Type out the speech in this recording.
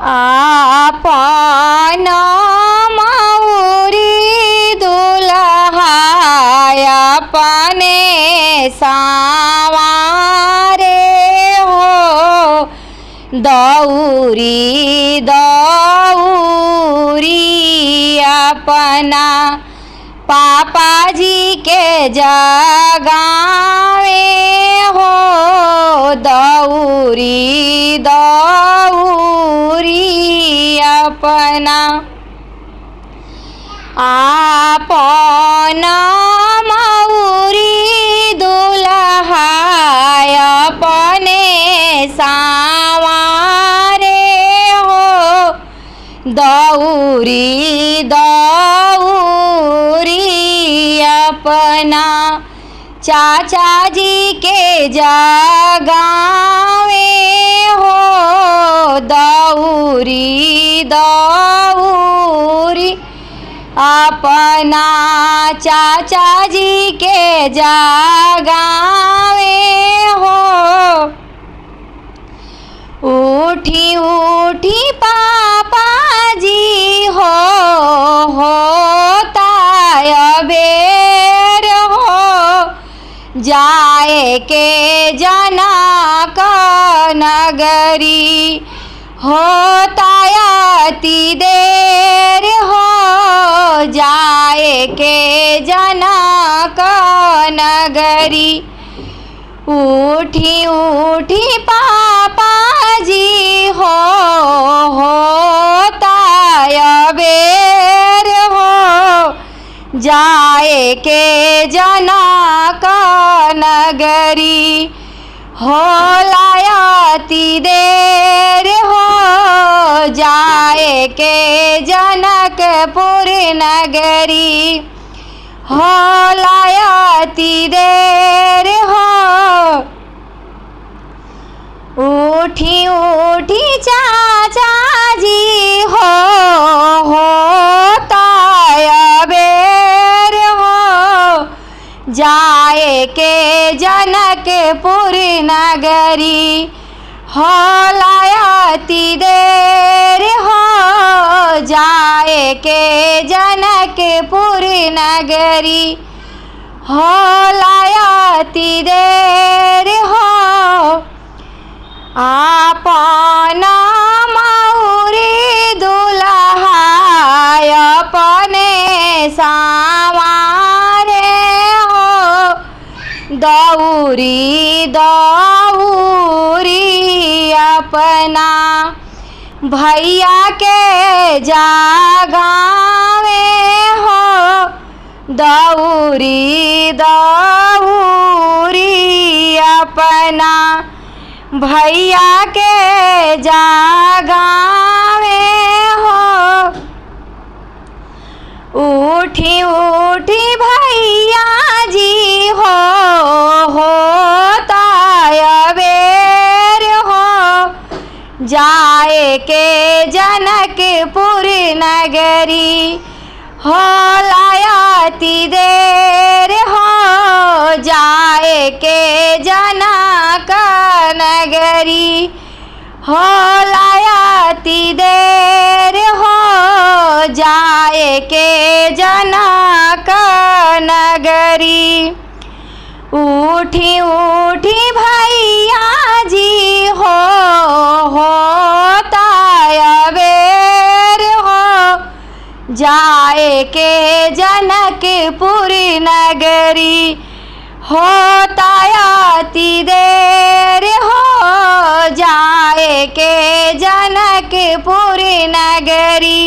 आपन मौरी दुल्हा अपने सावारे हो। दौरी दौरी अपना पापा जी के जगावे हो। दौरी दौरी अपना आपन मौरी दुल्हा अपने सावारे हो। दौरी दौरी अपना चाचा जी के जगावे हो। दौरी दौरी अपना चाचा जी के जगावे हो। उठी उठी पापा जी हो होता अबेर हो। जाए के जनक नगरी होता अति देर हो। जाए के जनक नगरी उठी उठी पापा जी हो होता अबेर हो। जाए के जनक नगरी होला अति देर हो। जाए के जनकपुर नगरी होला अति देर हो। उठी उठी चाचा जी हो होता अबेर हो। जाए के जनकपुर नगरी होला अति देर हो। जाए के जनकपुर नगरी होला अति देर हो। आपन मौरी दुल्हा अपने सावारे हो। दौरी दौरी अपना भैया के जगावे हो। दौरी दौरी अपना भैया के जगावे हो। उठी उठी भैया जी हो होता अबेर हो। जाए के जनकपुर नगरी होला अति देर हो। जाए के जनक नगरी होला अति देर हो। जाए के जनक नगरी उठी उठी भैया जी हो होता अबेर हो। जाए के जनकपुर नगरी होता अति देर हो। जाए के जनकपुर नगरी